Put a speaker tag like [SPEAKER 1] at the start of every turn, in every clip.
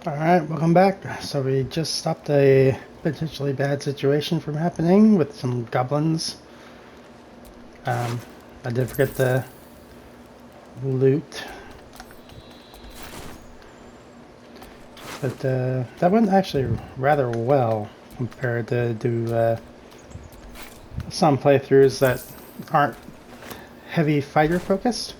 [SPEAKER 1] Alright, welcome back. So we just stopped a potentially bad situation from happening with some goblins. Um, I did forget the loot, but that went actually rather well compared to some playthroughs that aren't heavy fighter focused.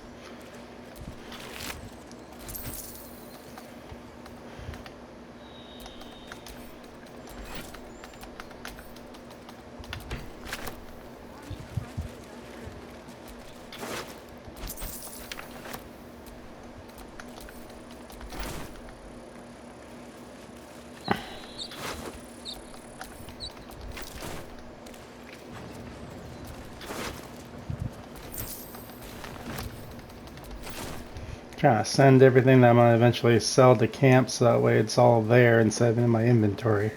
[SPEAKER 1] Trying to send everything that I'm going to eventually sell to camp so that way it's all there instead of in my inventory.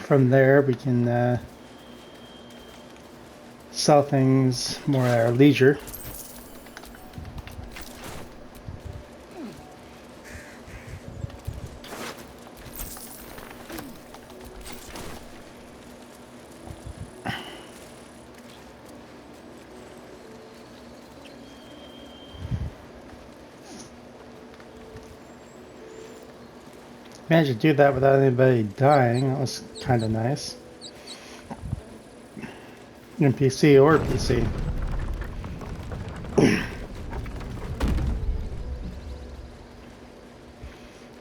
[SPEAKER 1] From there we can sell things more at our leisure. Managed to do that without anybody dying. That was kind of nice. NPC or PC.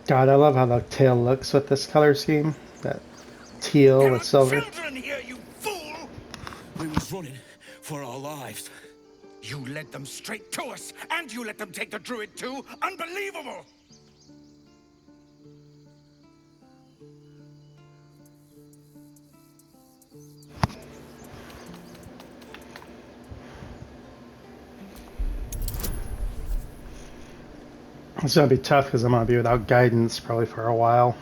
[SPEAKER 1] God, I love how the tail looks with this color scheme. That teal
[SPEAKER 2] There
[SPEAKER 1] with
[SPEAKER 2] are
[SPEAKER 1] silver.
[SPEAKER 2] children here, you fool!
[SPEAKER 3] We was running for our lives.
[SPEAKER 2] You led them straight to us, and you let them take the druid too? Unbelievable!
[SPEAKER 1] It's gonna be tough because I'm gonna be without guidance probably for a while.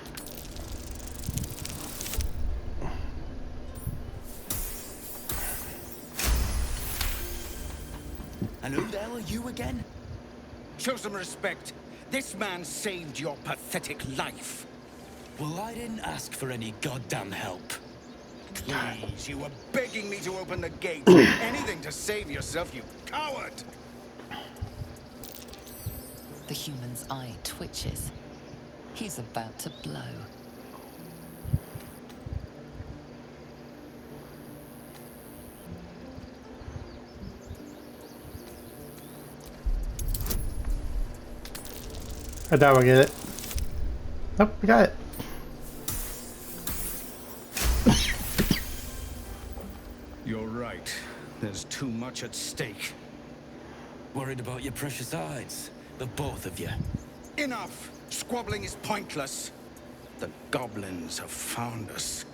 [SPEAKER 3] And who the hell are you again?
[SPEAKER 2] Show some respect. This man saved your pathetic life.
[SPEAKER 3] Well, I didn't ask for any goddamn help.
[SPEAKER 2] Please, you were begging me to open the gate. Anything to save yourself, you coward!
[SPEAKER 4] The human's eye twitches. He's about to blow.
[SPEAKER 1] I doubt we'll get it. Nope, we got it.
[SPEAKER 2] You're right. There's too much at stake.
[SPEAKER 3] Worried about your precious hides, the both of you.
[SPEAKER 2] Enough! Squabbling is pointless. The goblins have found us.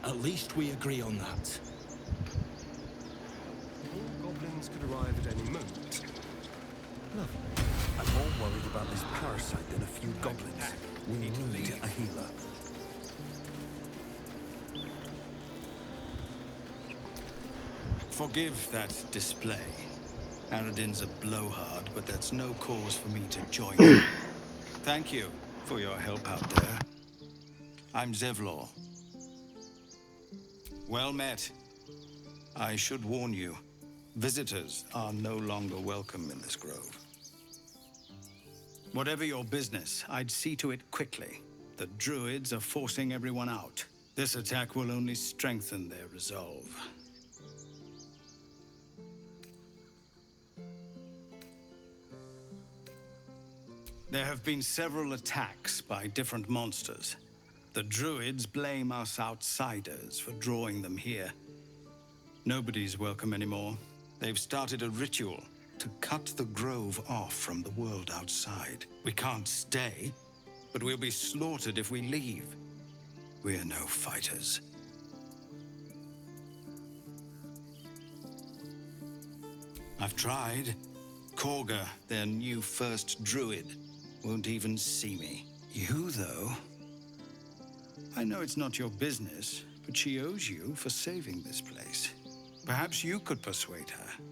[SPEAKER 3] At least we agree on that.
[SPEAKER 5] More goblins could arrive at any moment. Lovely. I'm more worried about this parasite than a few goblins. We need a healer.
[SPEAKER 6] Forgive that display. Aradin's a blowhard, but that's no cause for me to join you. Thank you for your help out there. I'm Zevlor. Well met. I should warn you, visitors are no longer welcome in this grove. Whatever your business, I'd see to it quickly. The druids are forcing everyone out. This attack will only strengthen their resolve. There have been several attacks by different monsters. The druids blame us outsiders for drawing them here. Nobody's welcome anymore. They've started a ritual to cut the grove off from the world outside. We can't stay, but we'll be slaughtered if we leave. We're no fighters. I've tried. Korga, their new first druid, won't even see me. You, though? I know it's not your business, but she owes you for saving this place. Perhaps you could persuade her.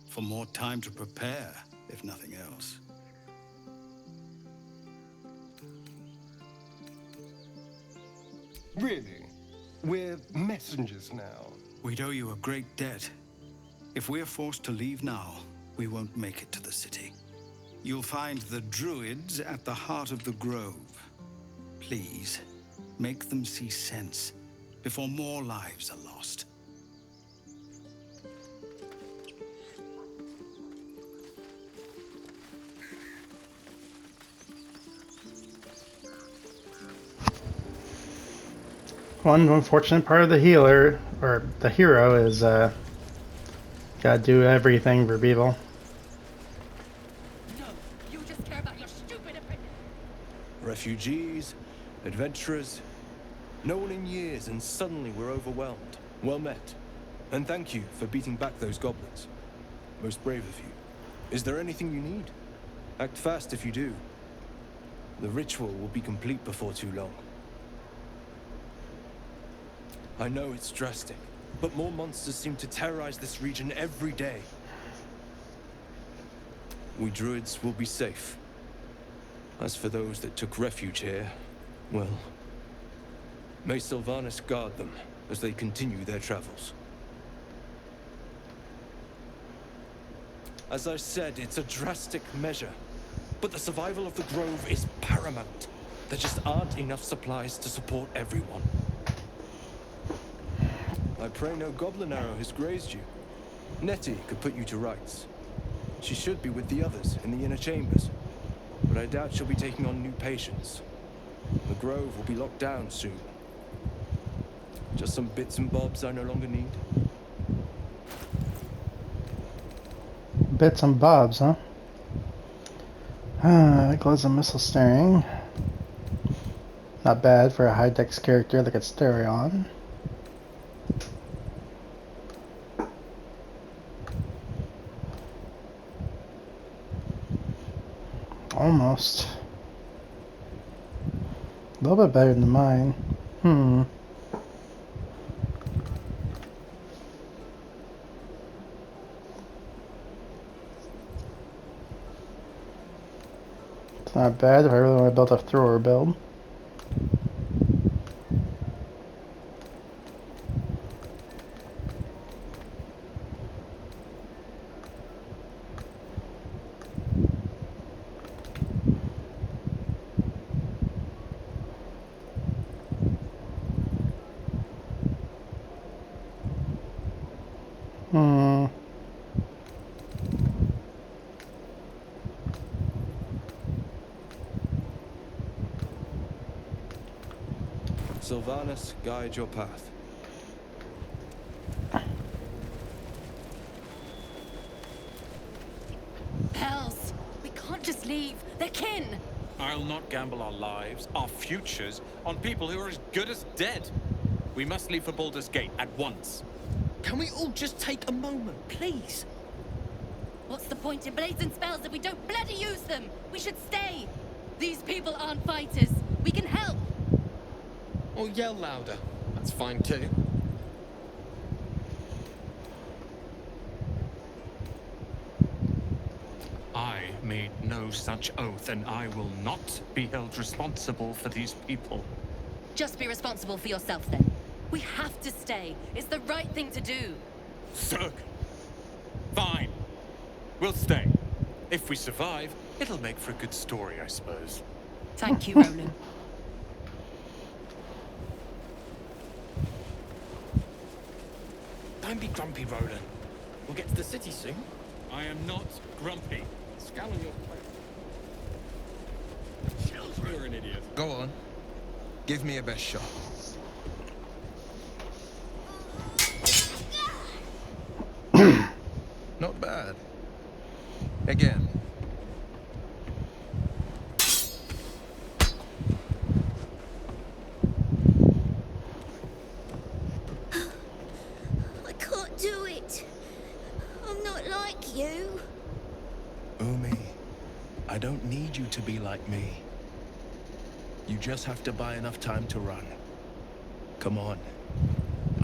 [SPEAKER 6] For more time to prepare, if nothing else.
[SPEAKER 5] Really? We're messengers now.
[SPEAKER 6] We'd owe you a great debt. If we're forced to leave now, we won't make it to the city. You'll find the druids at the heart of the grove. Please, make them see sense before more lives are lost.
[SPEAKER 1] One unfortunate part of the healer, or the hero, is gotta do everything for people.
[SPEAKER 7] No, you just care about your stupid opinion.
[SPEAKER 8] Refugees, adventurers, no one in years, and suddenly we're overwhelmed. Well met. And thank you for beating back those goblins. Most brave of you. Is there anything you need? Act fast if you do. The ritual will be complete before too long. I know it's drastic, but more monsters seem to terrorize this region every day. We druids will be safe. As for those that took refuge here, well, may Sylvanas guard them as they continue their travels. As I said, it's a drastic measure, but the survival of the grove is paramount. There just aren't enough supplies to support everyone. I pray no goblin arrow has grazed you. Nettie could put you to rights. She should be with the others in the inner chambers, but I doubt she'll be taking on new patients. The grove will be locked down soon. Just some bits and bobs I no longer need.
[SPEAKER 1] Bits and bobs, huh? Glows and missile staring. Not bad for a high dex character that could stare on. Almost. A little bit better than mine. It's not bad if I really want to build a thrower build.
[SPEAKER 8] Sylvanas, guide your path.
[SPEAKER 7] Hells, we can't just leave. They're kin.
[SPEAKER 9] I'll not gamble our lives, our futures, on people who are as good as dead. We must leave for Baldur's Gate at once.
[SPEAKER 10] Can we all just take a moment, please?
[SPEAKER 7] What's the point in blazing spells if we don't bloody use them? We should stay. These people aren't fighters. We can help.
[SPEAKER 10] Or yell louder. That's fine too.
[SPEAKER 9] I made no such oath, and I will not be held responsible for these people.
[SPEAKER 7] Just be responsible for yourself then. We have to stay. It's the right thing to do.
[SPEAKER 9] Zerg. Fine. We'll stay. If we survive, it'll make for a good story, I suppose.
[SPEAKER 7] Thank you, Roland.
[SPEAKER 10] Don't be grumpy, Roland. We'll get to the city soon.
[SPEAKER 9] I am not grumpy. Scowl on your plate. You're an idiot.
[SPEAKER 5] Go on. Give me a best shot. Not bad. Again.
[SPEAKER 11] I can't do it. I'm not like you.
[SPEAKER 8] Umi, I don't need you to be like me. You just have to buy enough time to run. Come on.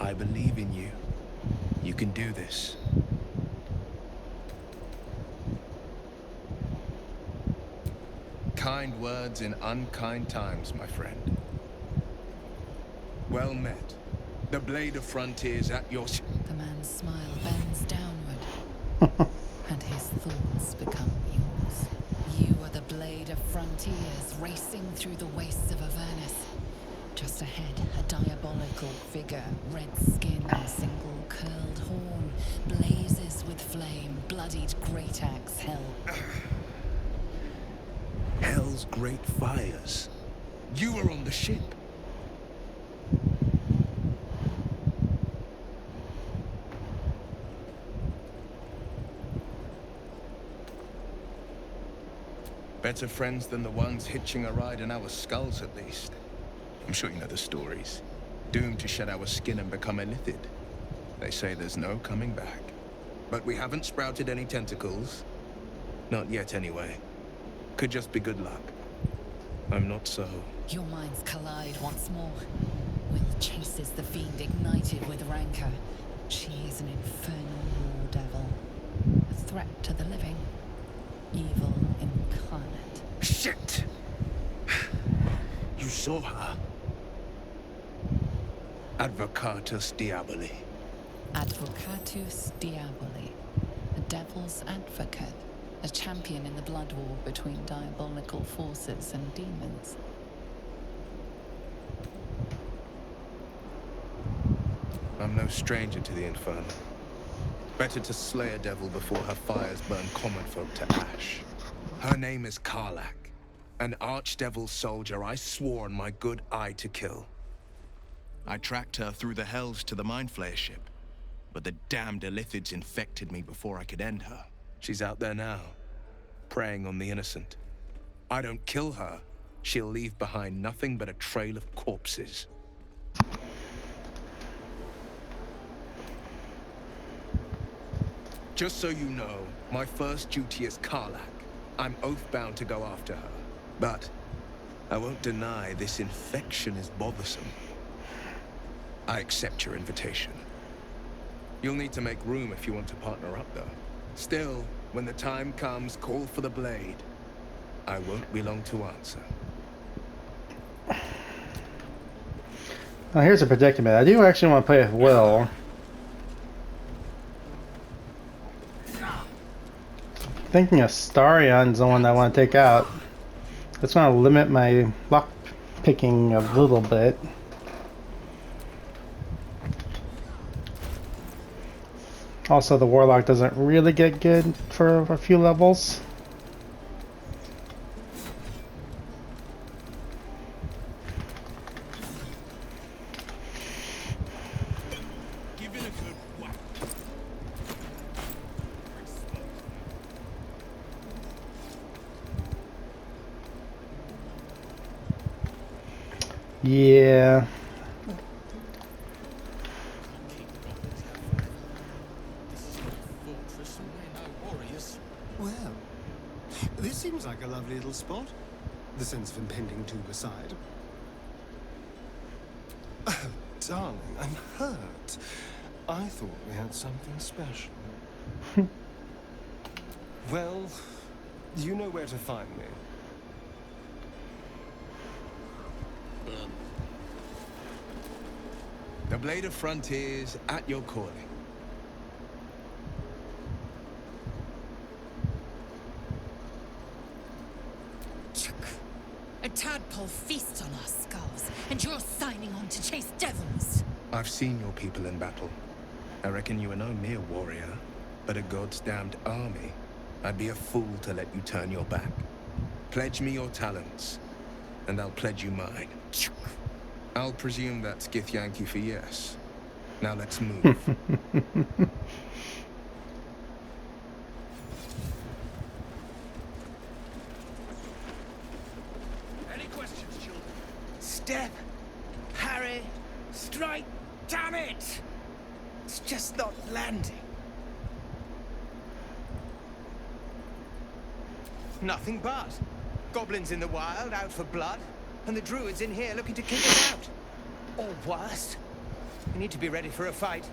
[SPEAKER 8] I believe in you. You can do this.
[SPEAKER 5] Kind words in unkind times, my friend.
[SPEAKER 12] Well met. The blade of frontiers at your...
[SPEAKER 4] The man's smile bends downward, and his thoughts become yours. You are the blade of frontiers racing through the wastes of Avernus. Just ahead, a diabolical figure, red skin, single curled horn, blazes with flame, bloodied great axe held.
[SPEAKER 12] Hell's great fires. You were on the ship. Better friends than the ones hitching a ride in our skulls, at least. I'm sure you know the stories. Doomed to shed our skin and become illithid. They say there's no coming back. But we haven't sprouted any tentacles. Not yet, anyway. Could just be good luck. I'm not so...
[SPEAKER 4] Your minds collide once more. Will chases the fiend ignited with rancor. She is an infernal war devil. A threat to the living. Evil incarnate.
[SPEAKER 12] Shit! You saw her? Advocatus Diaboli.
[SPEAKER 4] Advocatus Diaboli. A devil's advocate. A champion in the blood war between diabolical forces and demons.
[SPEAKER 12] I'm no stranger to the Inferno. Better to slay a devil before her fires burn common folk to ash. Her name is Karlach, an archdevil soldier I swore on my good eye to kill. I tracked her through the hells to the Mind Flayer ship, but the damned Illithids infected me before I could end her. She's out there now, preying on the innocent. I don't kill her, she'll leave behind nothing but a trail of corpses. Just so you know, my first duty is Karlach. I'm oath-bound to go after her. But I won't deny this infection is bothersome. I accept your invitation. You'll need to make room if you want to partner up, though. Still, when the time comes, call for the blade. I won't be long to answer.
[SPEAKER 1] Now here's a predicament. I do actually want to play with Will. Thinking Astarion's the one I want to take out. That's going to limit my lock picking a little bit. Also, the Warlock doesn't really get good for a few levels. Yeah.
[SPEAKER 5] Well, this seems like a lovely little spot. The sense of impending doom aside. Oh, darling, I'm hurt. I thought we had something special. Well, you know where to find me.
[SPEAKER 12] The Blade of Frontiers at your calling.
[SPEAKER 7] A tadpole feasts on our skulls, and you're signing on to chase devils.
[SPEAKER 12] I've seen your people in battle. I reckon you are no mere warrior, but a god's damned army. I'd be a fool to let you turn your back. Pledge me your talents, and I'll pledge you mine. I'll presume that's Githyanki for yes. Now let's move.
[SPEAKER 2] Any questions, children? Step, parry, strike. Damn it! It's just not landing. Nothing but goblins in the wild out for blood, and the druids in here looking to kick us out. Or worse. We need to be ready for a fight.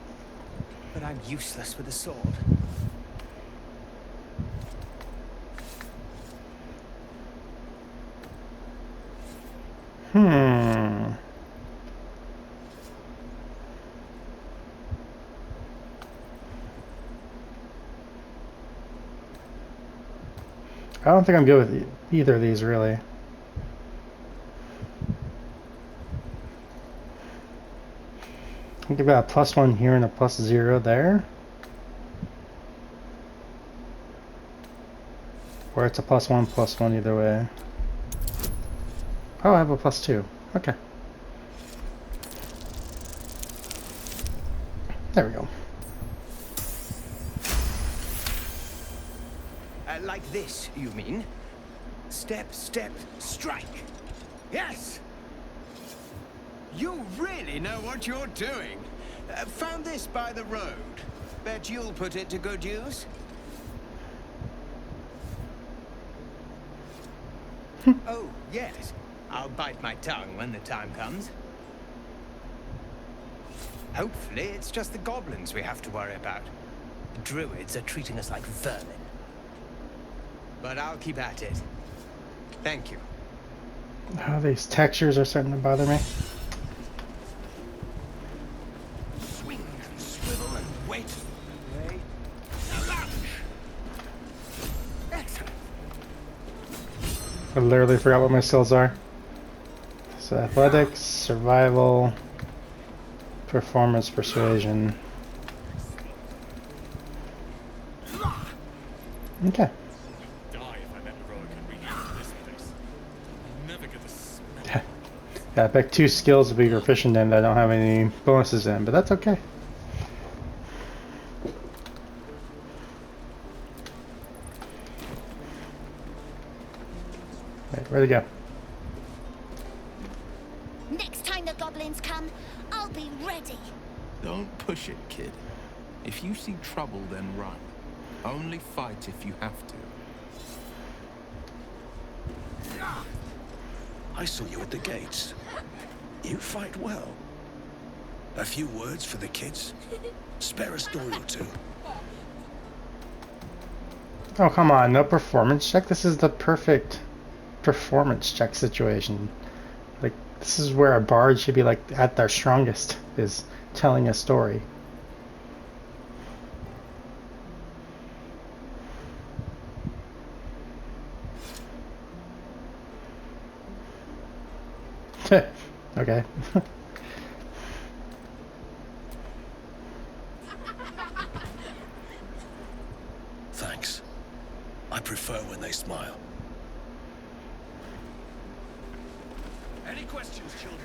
[SPEAKER 2] But I'm useless with a sword.
[SPEAKER 1] I don't think I'm good with either of these, really. I think about a +1 here and a +0 there. Or it's a +1/+1 either way. Oh, I have a +2. Okay. There we go.
[SPEAKER 2] Like this, you mean? Step, step, strike. Yes! You really know what you're doing. Found this by the road. Bet you'll put it to good use. Oh, yes. I'll bite my tongue when the time comes. Hopefully, it's just the goblins we have to worry about. The druids are treating us like vermin. But I'll keep at it. Thank you.
[SPEAKER 1] Oh, these textures are starting to bother me.
[SPEAKER 2] Swing and swivel and wait. Wait. Lunge. Excellent.
[SPEAKER 1] I literally forgot what my skills are. So athletics, survival, performance, persuasion. Okay. Yeah, I picked 2 skills to be proficient in that I don't have any bonuses in, but that's okay. Right, where'd it go?
[SPEAKER 11] Next time the goblins come, I'll be ready.
[SPEAKER 12] Don't push it, kid. If you see trouble, then run. Only fight if you have to.
[SPEAKER 5] I saw you at the gates. You fight well. A few words for the kids? Spare a story or two.
[SPEAKER 1] Oh, come on, no performance check? This is the perfect performance check situation. Like, this is where a bard should be, like, at their strongest, is telling a story. Okay.
[SPEAKER 5] Thanks. I prefer when they smile. Any questions, children?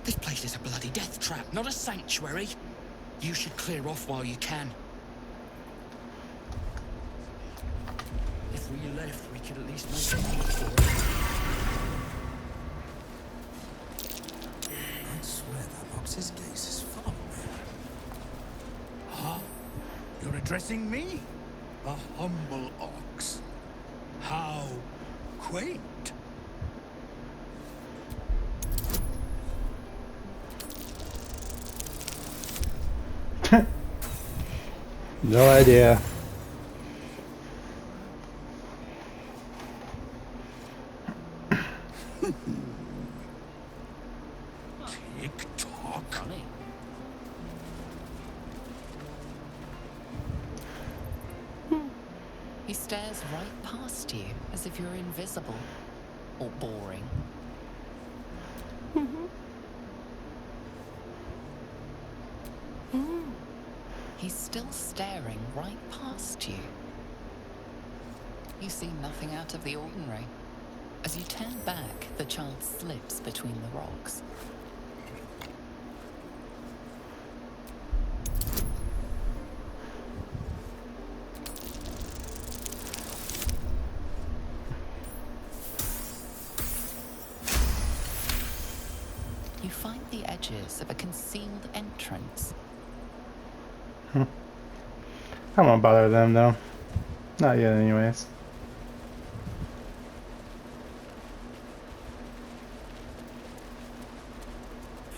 [SPEAKER 3] This place is a bloody death trap, not a sanctuary. You should clear off while you can. If we left, we could at least make a deal for it.
[SPEAKER 5] I swear that box's gaze is far away.
[SPEAKER 13] Huh? You're addressing me? A humble ox. How quaint.
[SPEAKER 1] No idea.
[SPEAKER 13] Tick-tock.
[SPEAKER 3] Funny. He stares right past you, as if you're invisible. Or boring. He's still staring right past you. You see nothing out of the ordinary. As you turn back, the child slips between the rocks. You find the edges of a concealed entrance.
[SPEAKER 1] I won't bother them, though. Not yet, anyways.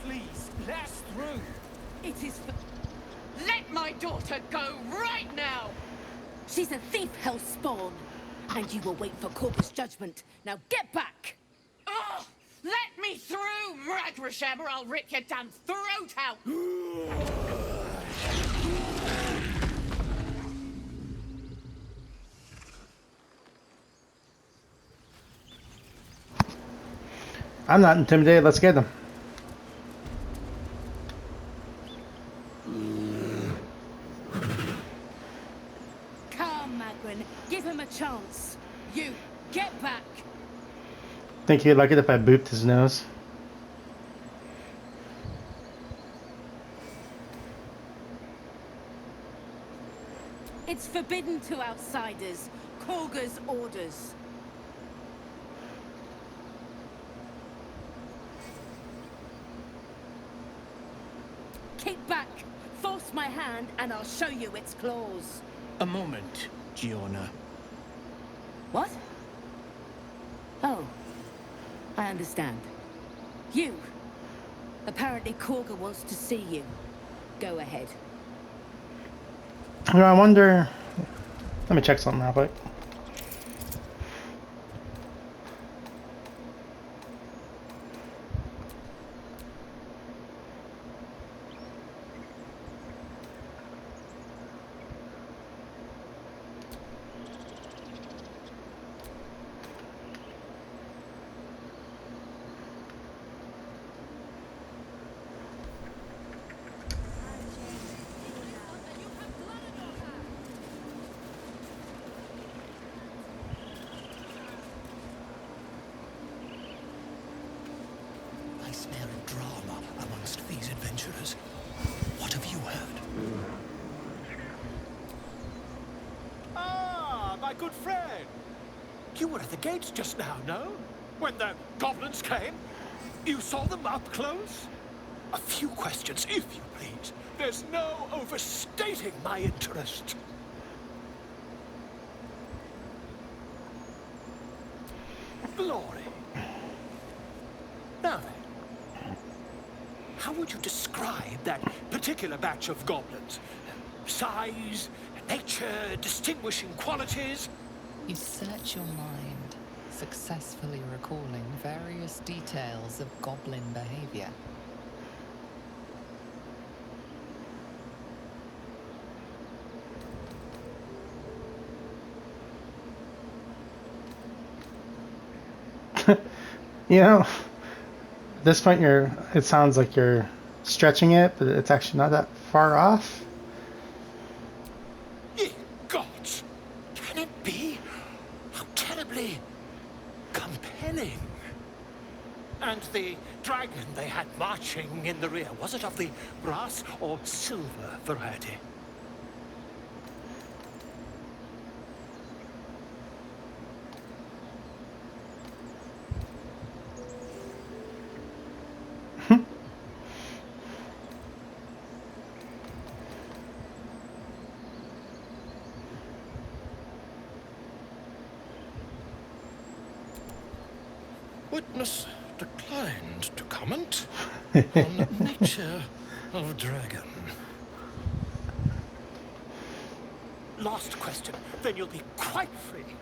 [SPEAKER 14] Please, let us through. It is for... Let my daughter go right now!
[SPEAKER 7] She's a thief, hellspawn. And you will wait for Corpus judgment. Now get back!
[SPEAKER 14] Oh, let me through, Ragrasham, or I'll rip your damn throat out!
[SPEAKER 1] I'm not intimidated. Let's get them.
[SPEAKER 7] Come, Magrin. Give him a chance. You, get back.
[SPEAKER 1] Think he'd like it if I booped his nose?
[SPEAKER 7] It's forbidden to outsiders. Korga's orders. Kick back. Force my hand and I'll show you its claws.
[SPEAKER 13] A moment, Giona.
[SPEAKER 7] What? Oh. I understand. You. Apparently Korga wants to see you. Go ahead.
[SPEAKER 1] You know, I wonder... Let me check something real quick.
[SPEAKER 13] I smell drama amongst these adventurers. What have you heard?
[SPEAKER 9] Ah, my good friend. You were at the gates just now, no? When the goblins came? You saw them up close? A few questions, if you please. There's no overstating my interest. Glory. Now then, how would you describe that particular batch of goblins? Size, nature, distinguishing qualities?
[SPEAKER 3] You search your mind, successfully recalling various details of goblin behavior.
[SPEAKER 1] You know, at this point it sounds like you're stretching it, but it's actually not that far off.
[SPEAKER 9] Ye gods! Can it be? How terribly compelling. And the dragon they had marching in the rear, was it of the brass or silver variety? Witness declined to comment on nature of dragon. Last question, then you'll be quite free.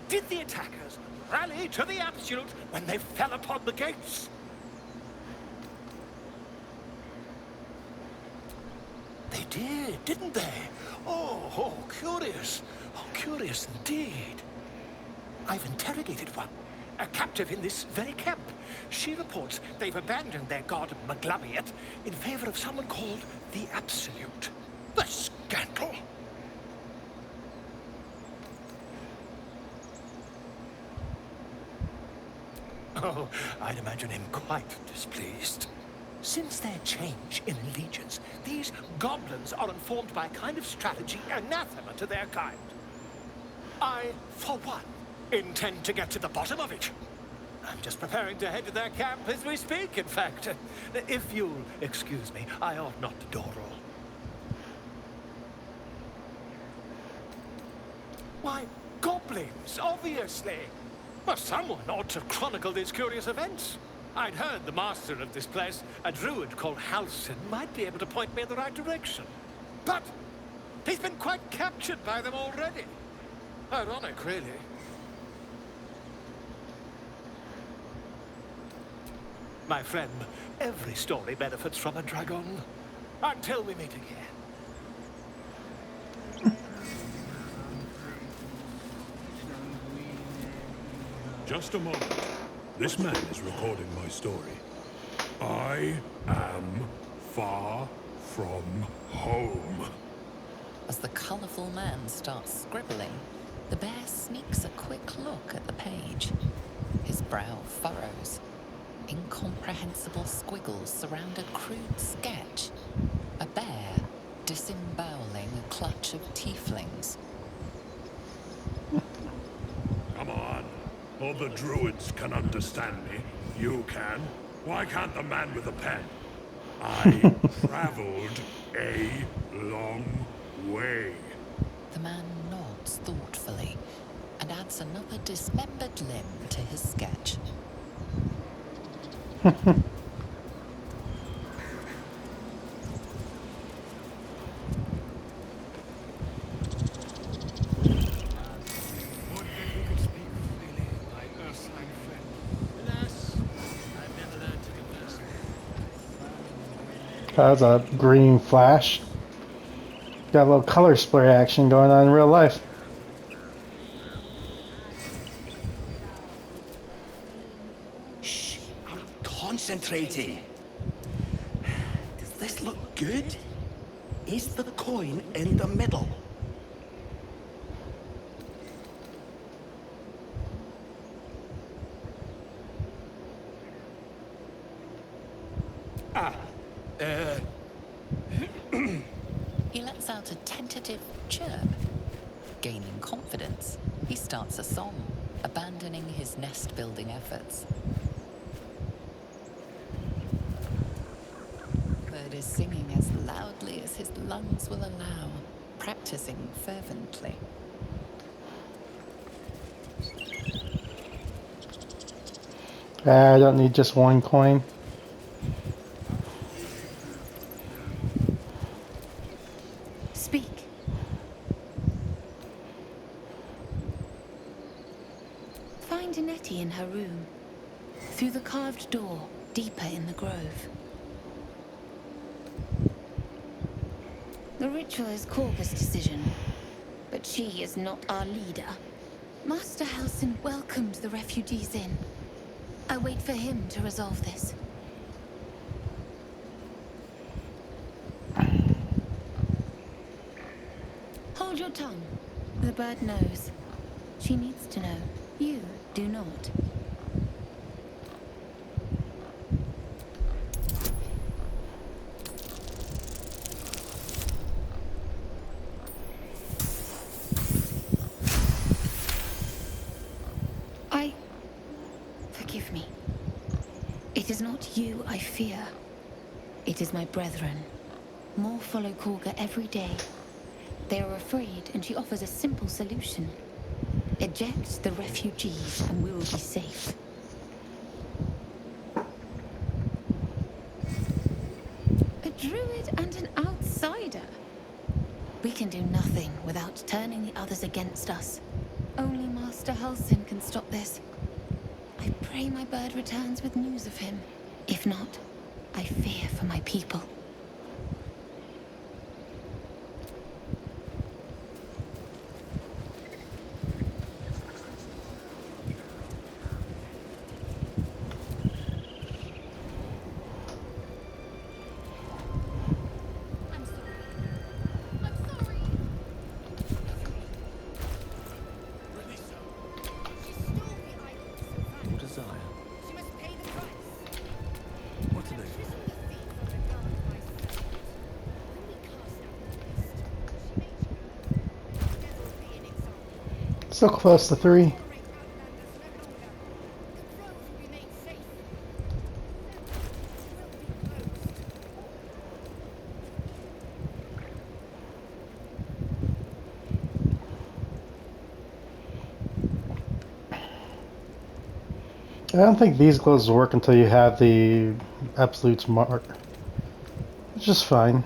[SPEAKER 9] Did the attackers rally to the absolute when they fell upon the gates? They did, didn't they? Oh, curious. Oh, curious indeed. I've interrogated one. A captive in this very camp. She reports they've abandoned their god Maglabiet in favor of someone called the Absolute. The scandal! Oh, I'd imagine him quite displeased. Since their change in allegiance, these goblins are informed by a kind of strategy anathema to their kind. I, for one, intend to get to the bottom of it. I'm just preparing to head to their camp as we speak, in fact. If you'll excuse me, I ought not to dawdle. Why, goblins, obviously. Well, someone ought to chronicle these curious events. I'd heard the master of this place, a druid called Halsin, might be able to point me in the right direction. But he's been quite captured by them already. Ironic, really. My friend, every story benefits from a dragon. Until we meet again.
[SPEAKER 13] Just a moment.
[SPEAKER 15] This man is recording my story. I am far from home.
[SPEAKER 3] As the colourful man starts scribbling, the bear sneaks a quick look at the page. His brow furrows. Incomprehensible squiggles surround a crude sketch. A bear disemboweling a clutch of tieflings.
[SPEAKER 15] Come on. All the druids can understand me. You can. Why can't the man with the pen? I traveled a long way.
[SPEAKER 3] The man nods thoughtfully and adds another dismembered limb to his sketch.
[SPEAKER 1] That was a green flash. Got a little color splay action going on in real life.
[SPEAKER 16] Shh, I'm concentrating. Does this look good? Is the coin in the middle?
[SPEAKER 3] He lets out a tentative chirp. Gaining confidence, he starts a song, abandoning his nest-building efforts. Bird is singing as loudly as his lungs will allow, practicing fervently.
[SPEAKER 1] I don't need just one coin.
[SPEAKER 11] Speak. Find Nettie in her room. Through the carved door, deeper in the grove. The ritual is Corvus' decision, but she is not our leader. Master Halsin welcomed the refugees in. I wait for him to resolve this. Hold your tongue. The bird knows. She needs to know. You do not. Forgive me. It is not you I fear. It is my brethren. More follow Korga every day. They are afraid, and she offers a simple solution. Eject the refugees, and we will be safe. A druid and an outsider. We can do nothing without turning the others against us. Only Master Halsin can stop this. I pray my bird returns with news of him. If not, I fear for my people.
[SPEAKER 1] So close to 3. I don't think these gloves work until you have the absolutes mark. It's just fine.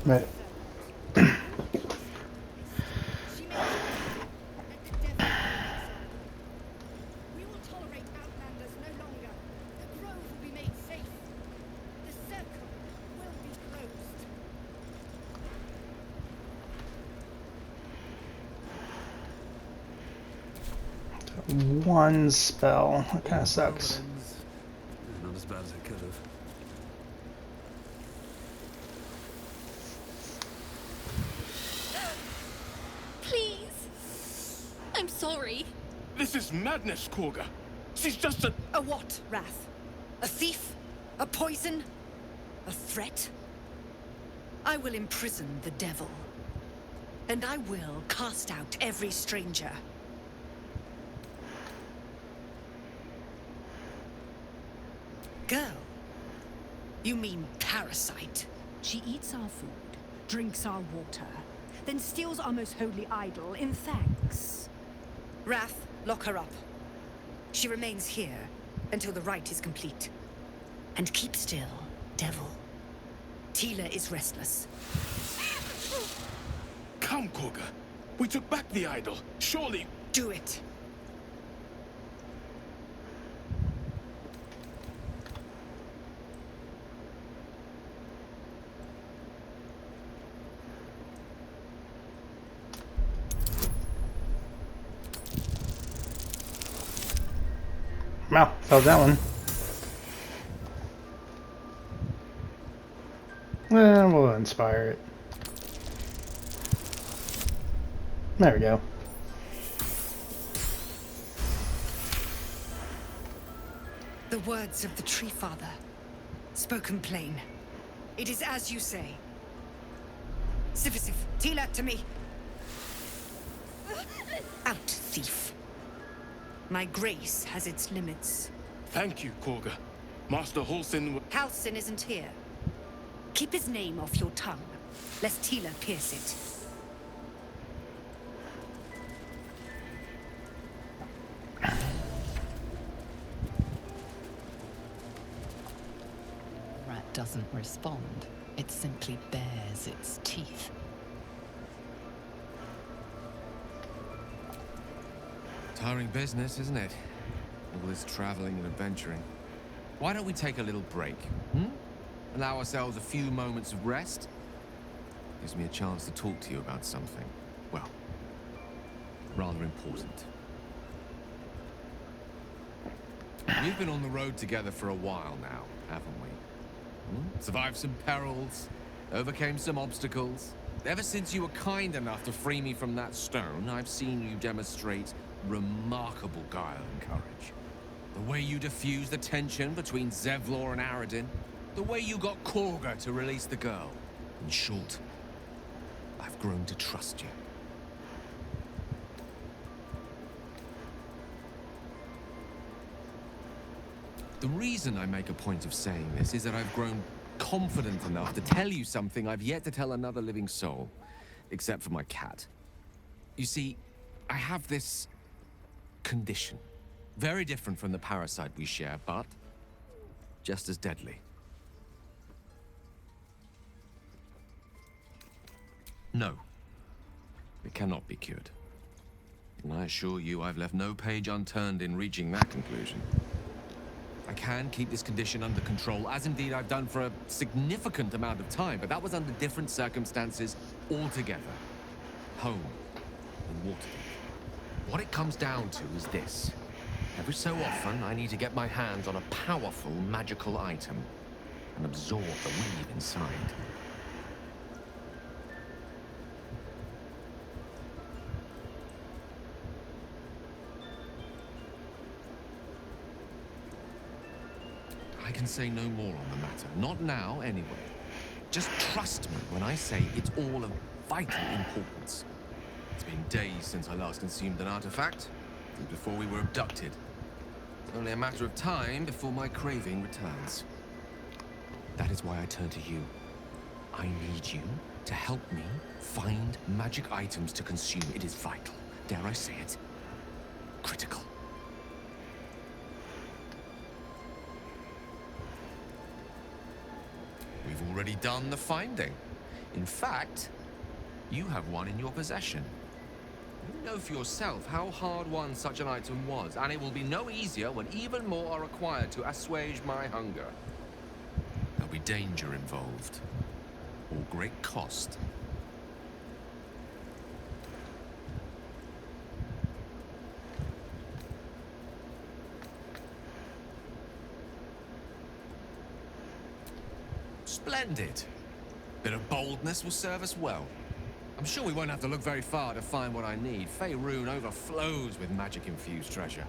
[SPEAKER 1] Right. one spell. That kind of sucks.
[SPEAKER 5] Not as bad as it could have.
[SPEAKER 7] Please. I'm sorry.
[SPEAKER 17] This is madness, Korga. She's just a...
[SPEAKER 18] A what, Wrath? A thief? A poison? A threat? I will imprison the devil. And I will cast out every stranger. Girl? You mean parasite?
[SPEAKER 19] She eats our food, drinks our water, then steals our most holy idol in thanks.
[SPEAKER 18] Wrath, lock her up. She remains here until the rite is complete. And keep still, devil. Tila is restless.
[SPEAKER 17] Come, Korga. We took back the idol. Surely...
[SPEAKER 18] Do it.
[SPEAKER 1] Wow, fell that one. We'll inspire it. There we go.
[SPEAKER 18] The words of the Tree Father, spoken plain. It is as you say. Sifisif, Tila, to me. Out, thief. My grace has its limits.
[SPEAKER 17] Thank you, Korga. Master Halsin...
[SPEAKER 18] Halsin isn't here. Keep his name off your tongue, lest Tila pierce it.
[SPEAKER 3] Rat doesn't respond. It simply bares its teeth.
[SPEAKER 12] Tiring business, isn't it? All this traveling and adventuring. Why don't we take a little break? Allow ourselves a few moments of rest? Gives me a chance to talk to you about something, well, rather important. We've been on the road together for a while now, haven't we? Survived some perils, overcame some obstacles. Ever since you were kind enough to free me from that stone, I've seen you demonstrate remarkable guile and courage. The way you diffused the tension between Zevlor and Aradin. The way you got Korga to release the girl. In short, I've grown to trust you. The reason I make a point of saying this is that I've grown confident enough to tell you something I've yet to tell another living soul, except for my cat. You see, I have this condition. Very different from the parasite we share, but just as deadly. No, it cannot be cured. And I assure you I've left no page unturned in reaching that conclusion. I can keep this condition under control, as indeed I've done for a significant amount of time, but that was under different circumstances altogether. Home and Waterdeep. What it comes down to is this. Every so often, I need to get my hands on a powerful magical item and absorb the weave inside. I can say no more on the matter. Not now, anyway. Just trust me when I say it's all of vital importance. It's been days since I last consumed an artifact, since before we were abducted. It's only a matter of time before my craving returns. That is why I turn to you. I need you to help me find magic items to consume. It is vital. Dare I say it? Critical. We've already done the finding. In fact, you have one in your possession. You know for yourself how hard-won such an item was, and it will be no easier when even more are required to assuage my hunger. There'll be danger involved, or great cost.
[SPEAKER 20] Splendid. Bit of boldness will serve us well. I'm sure we won't have to look very far to find what I need. Faerun overflows with magic-infused treasure.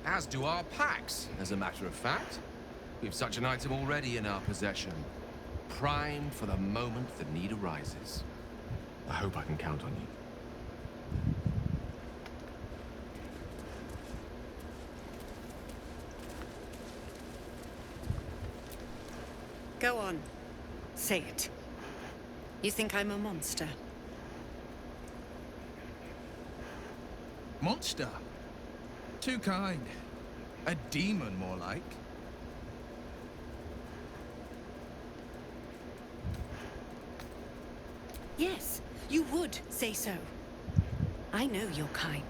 [SPEAKER 20] As do our packs, as a matter of fact. We've such an item already in our possession. Primed for the moment the need arises. I hope I can count on you.
[SPEAKER 18] Go on. Say it. You think I'm a monster?
[SPEAKER 12] Monster? Too kind. A demon, more like.
[SPEAKER 18] Yes, you would say so. I know your kind.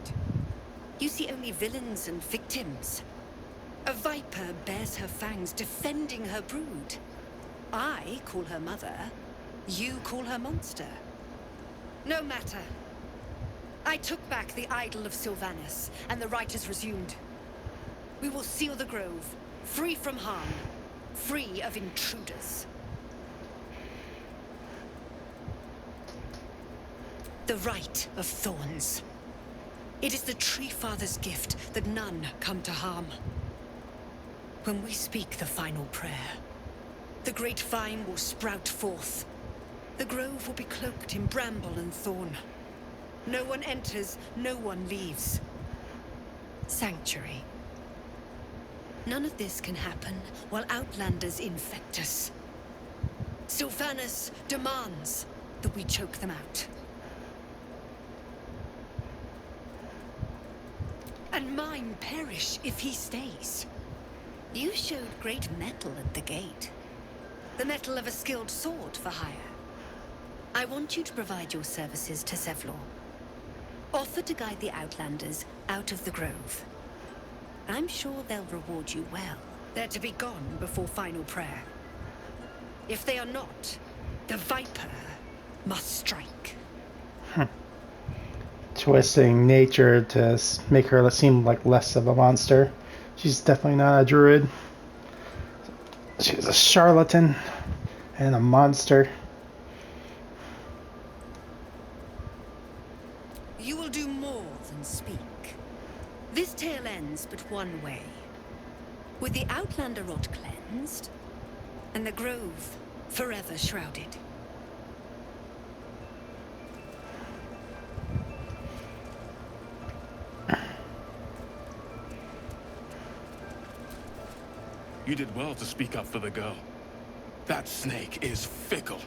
[SPEAKER 18] You see only villains and victims. A viper bears her fangs defending her brood. I call her mother. You call her monster. No matter. I took back the idol of Sylvanas, and the rite is resumed. We will seal the grove, free from harm, free of intruders. The Rite of Thorns. It is the Tree Father's gift that none come to harm. When we speak the final prayer, the great vine will sprout forth. The grove will be cloaked in bramble and thorn. No one enters, no one leaves. Sanctuary. None of this can happen while Outlanders infect us. Sylvanas demands that we choke them out. And mine perish if he stays. You showed great mettle at the gate. The mettle of a skilled sword for hire. I want you to provide your services to Zevlor. Offer to guide the Outlanders out of the grove. I'm sure they'll reward you well. They're to be gone before final prayer. If they are not, the Viper must strike.
[SPEAKER 1] Twisting nature to make her seem like less of a monster. She's definitely not a druid. She's a charlatan and a monster.
[SPEAKER 18] You will do more than speak. This tale ends but one way. With the Outlander rot cleansed, and the grove forever shrouded.
[SPEAKER 17] You did well to speak up for the girl. That snake is fickle.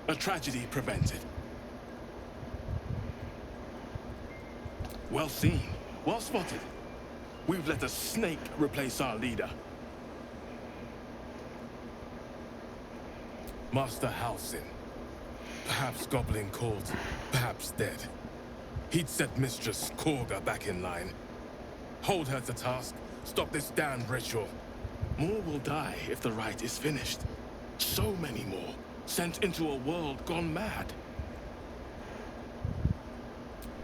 [SPEAKER 17] A tragedy prevented. Well seen. Well spotted. We've let a snake replace our leader. Master Halsin. Perhaps goblin called, perhaps dead. He'd set Mistress Korga back in line. Hold her to task. Stop this damned ritual. More will die if the rite is finished. So many more, sent into a world gone mad.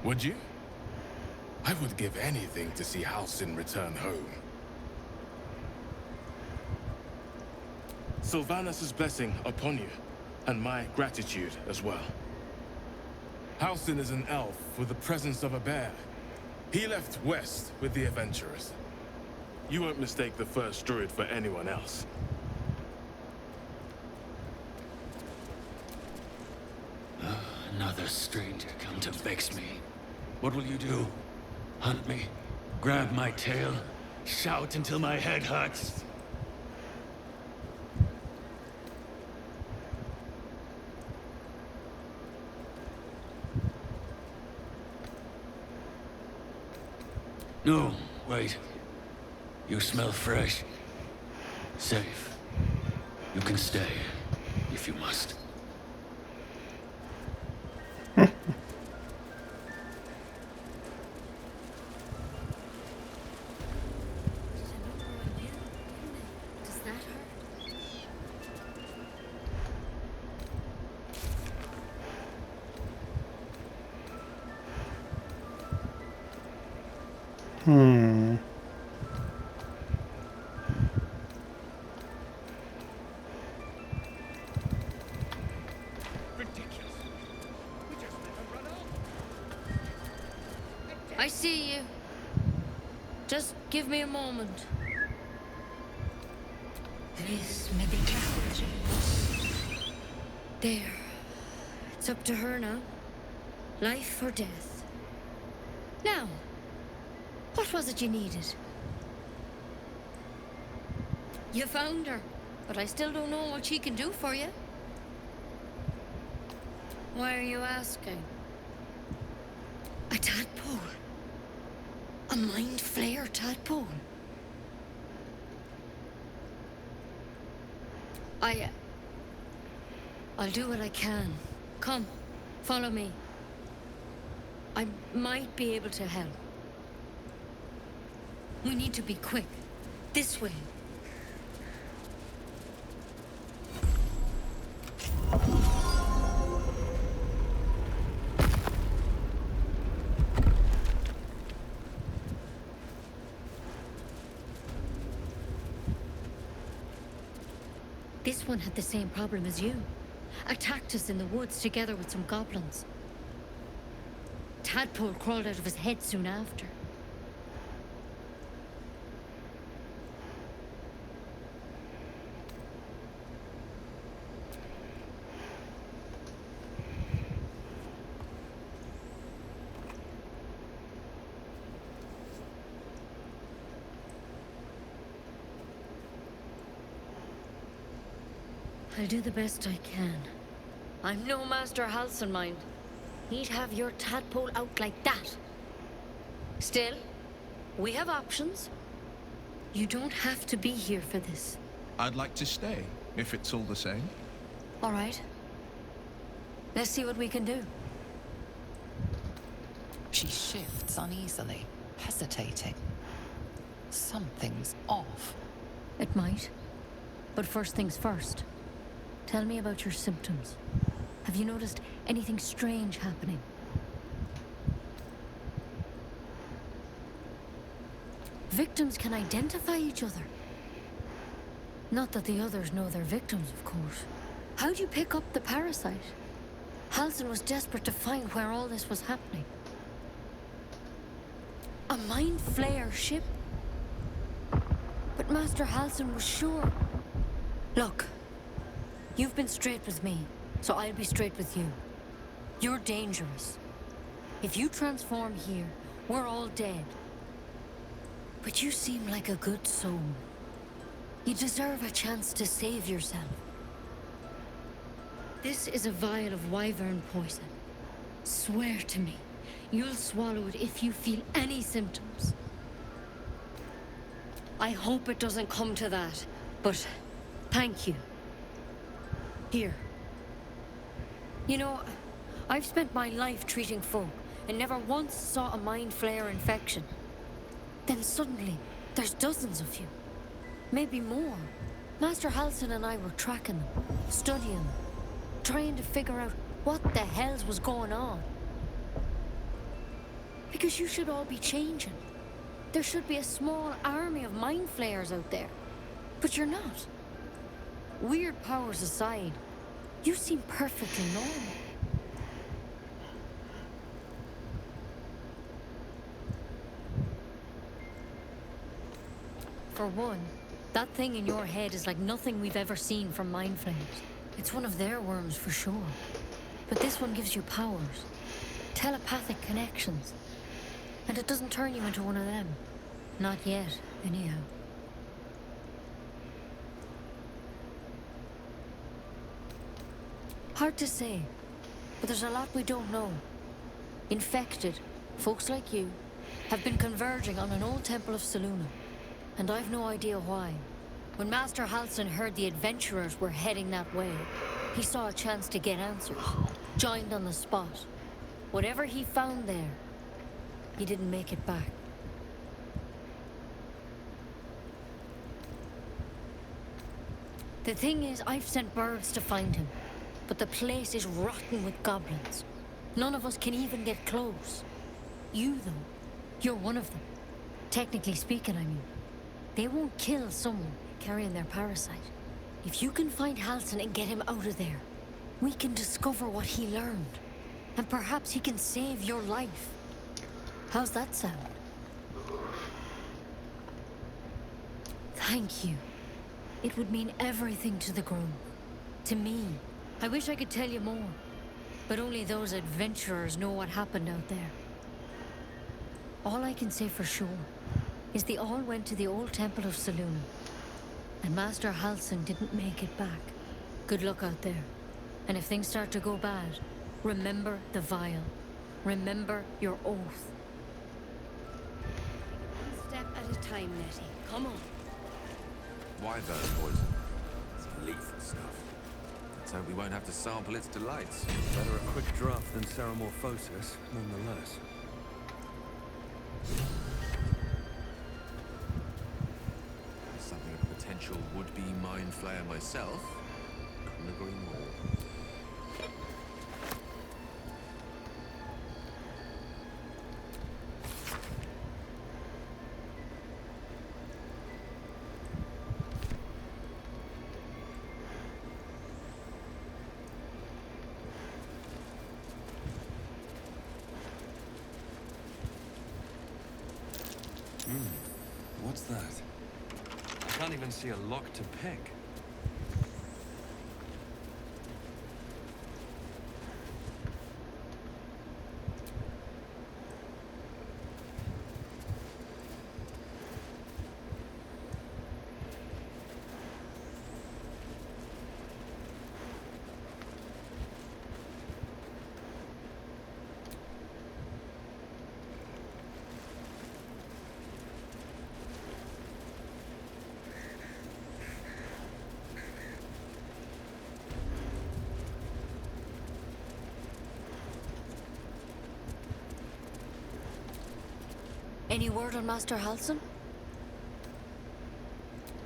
[SPEAKER 17] Would you? I would give anything to see Halsin return home. Sylvanas' blessing upon you, and my gratitude as well. Halsin is an elf with the presence of a bear. He left west with the adventurers. You won't mistake the first druid for anyone else.
[SPEAKER 13] Another stranger come to vex me. What will you do? Hunt me? Grab my tail? Shout until my head hurts? No, wait. You smell fresh. Safe. You can stay, if you must.
[SPEAKER 7] I see you. Just give me a moment.
[SPEAKER 11] This may be challenging.
[SPEAKER 7] There. It's up to her now. Life or death. Now, what was it you needed? You found her, but I still don't know what she can do for you. Why are you asking?
[SPEAKER 11] A tadpole. A mind flayer tadpole.
[SPEAKER 7] I'll do what I can. Come, follow me. I might be able to help. We need to be quick. This way. This one had the same problem as you. Attacked us in the woods together with some goblins. Tadpole crawled out of his head soon after. I'll do the best I can. I'm no Master Halcyon, mind. He'd have your tadpole out like that. Still, we have options. You don't have to be here for this.
[SPEAKER 20] I'd like to stay, if it's all the same.
[SPEAKER 7] All right. Let's see what we can do.
[SPEAKER 3] She shifts uneasily, hesitating. Something's off.
[SPEAKER 7] It might. But first things first. Tell me about your symptoms. Have you noticed anything strange happening? Victims can identify each other. Not that the others know they're victims, of course. How'd you pick up the parasite? Halcyon was desperate to find where all this was happening. A mind flayer ship? But Master Halcyon was sure. Look, you've been straight with me, so I'll be straight with you. You're dangerous. If you transform here, we're all dead. But you seem like a good soul. You deserve a chance to save yourself. This is a vial of wyvern poison. Swear to me, you'll swallow it if you feel any symptoms. I hope it doesn't come to that, but thank you. Here. You know, I've spent my life treating folk and never once saw a mind flayer infection. Then suddenly, there's dozens of you. Maybe more. Master Halcyon and I were tracking them, studying them, trying to figure out what the hells was going on. Because you should all be changing. There should be a small army of mind flayers out there. But you're not. Weird powers aside, you seem perfectly normal. For one, that thing in your head is like nothing we've ever seen from mind flayers. It's one of their worms for sure. But this one gives you powers. Telepathic connections. And it doesn't turn you into one of them. Not yet, anyhow. Hard to say, but there's a lot we don't know. Infected, folks like you, have been converging on an old temple of Selûne, and I've no idea why. When Master Halcyon heard the adventurers were heading that way, he saw a chance to get answers, joined on the spot. Whatever he found there, he didn't make it back. The thing is, I've sent birds to find him, but the place is rotten with goblins. None of us can even get close. You, though, you're one of them. Technically speaking, I mean. They won't kill someone carrying their parasite. If you can find Halcyon and get him out of there, we can discover what he learned. And perhaps he can save your life. How's that sound? Thank you. It would mean everything to the Grove. To me. I wish I could tell you more. But only those adventurers know what happened out there. All I can say for sure is they all went to the old temple of Saloon. And Master Halsin didn't make it back. Good luck out there. And if things start to go bad, remember the vial. Remember your oath. One step at a time, Nettie. Come on.
[SPEAKER 20] Wyvern poison. It's lethal stuff. Let's hope we won't have to sample its delights.
[SPEAKER 8] Better a quick draft than Ceramorphosis, nonetheless.
[SPEAKER 20] Something of a potential would-be mind flayer myself. Couldn't agree more.
[SPEAKER 8] What's that? I can't even see a lock to pick.
[SPEAKER 7] Any word on Master Halsin?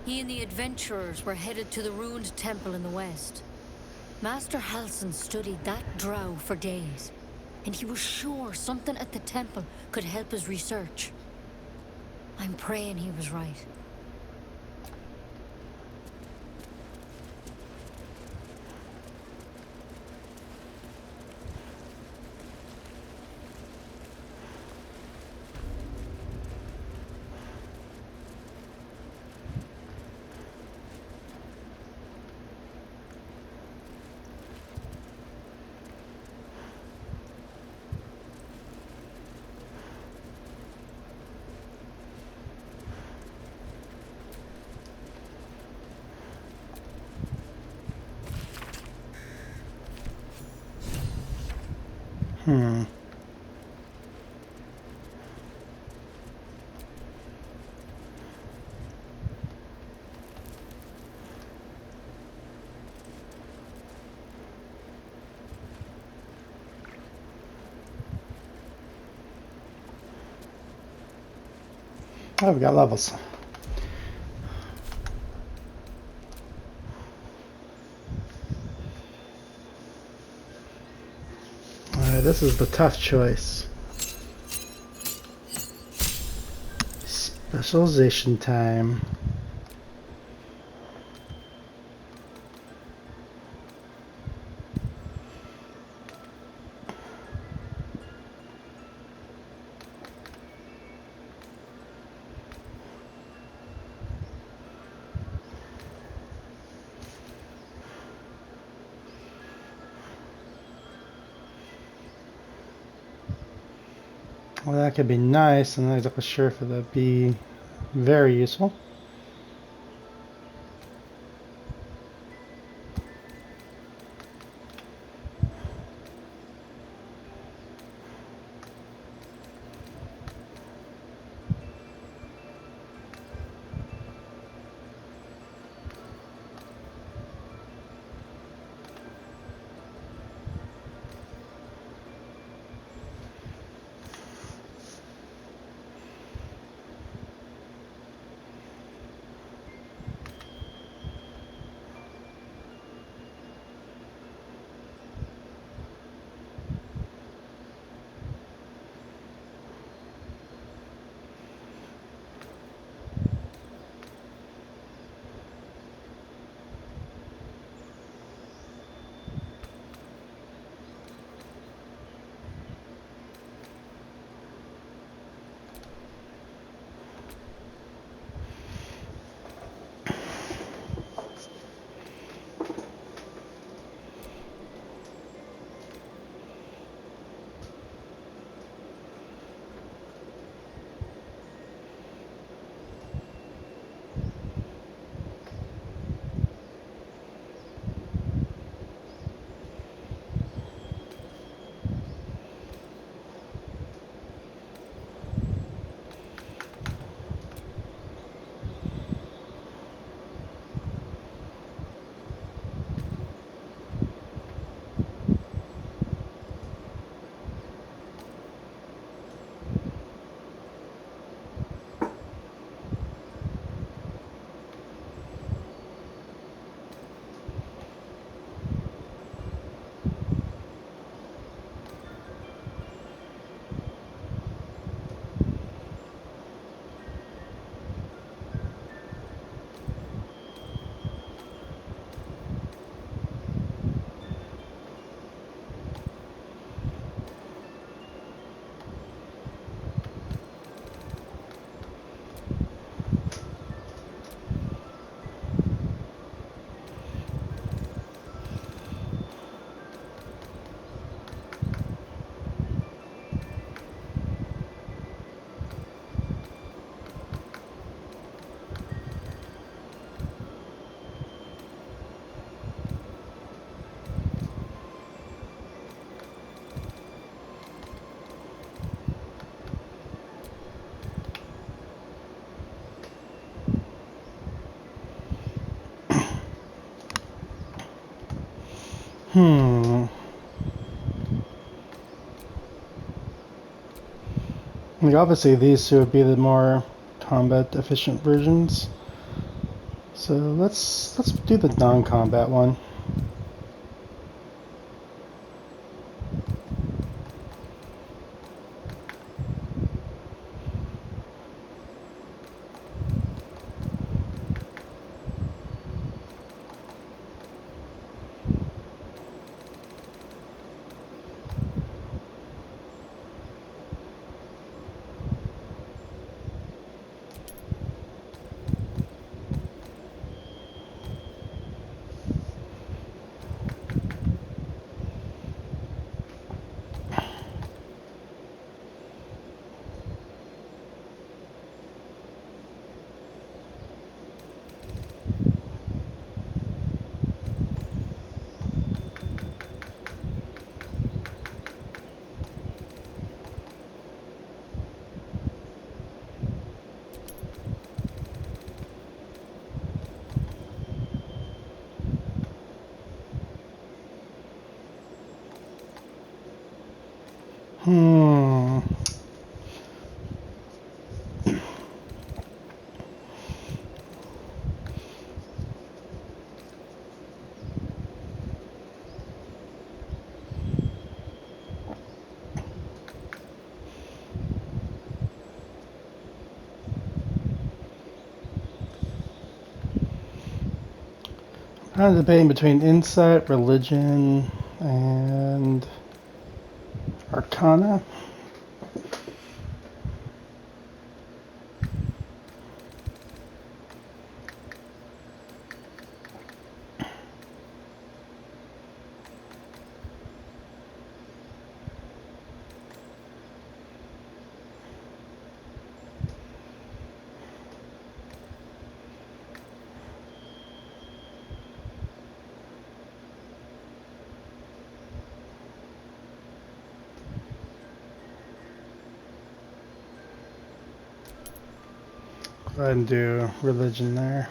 [SPEAKER 7] He and the adventurers were headed to the ruined temple in the west. Master Halsin studied that drow for days, and he was sure something at the temple could help his research. I'm praying he was right.
[SPEAKER 1] Oh, we got levels. Alright, this is the tough choice. Specialization time. Well, that could be nice. I'm not exactly sure if it'd be very useful. Hmm. Like obviously these two would be the more combat efficient versions. So let's do the non-combat one. Hmm. I'm debating between insight, religion, and arcana. Go ahead and do religion there.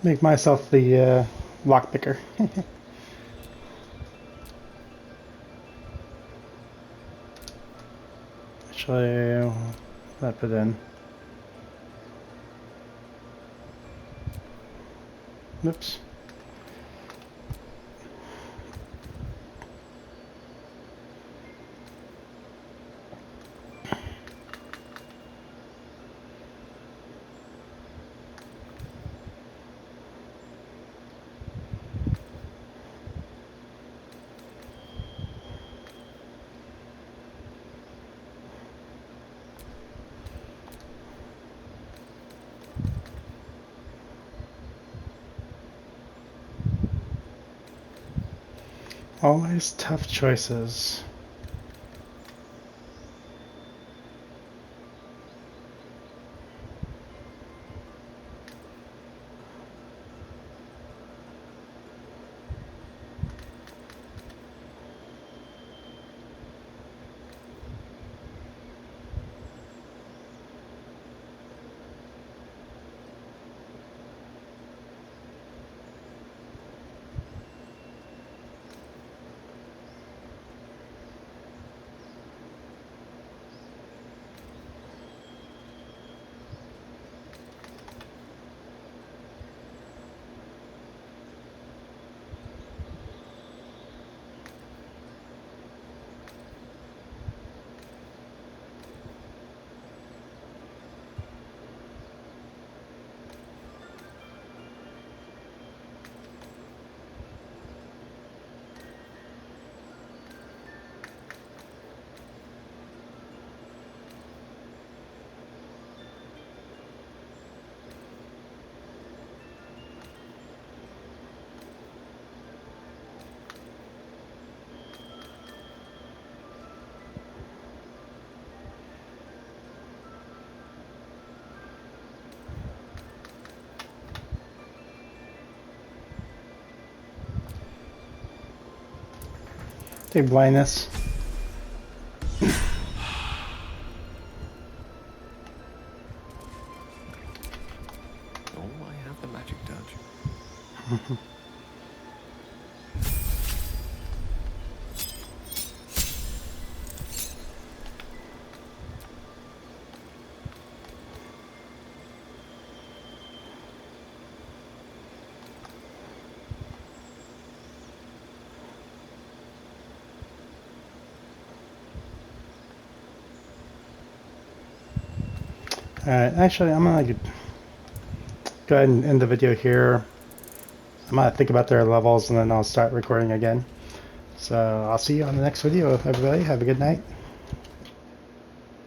[SPEAKER 1] Make myself the lockpicker. Actually, that put in. Oops. Always tough choices. Take blindness.
[SPEAKER 20] Oh, I have the magic touch.
[SPEAKER 1] Alright, actually, I'm gonna go ahead and end the video here. I'm gonna think about their levels and then I'll start recording again. So I'll see you on the next video, everybody. Have a good night.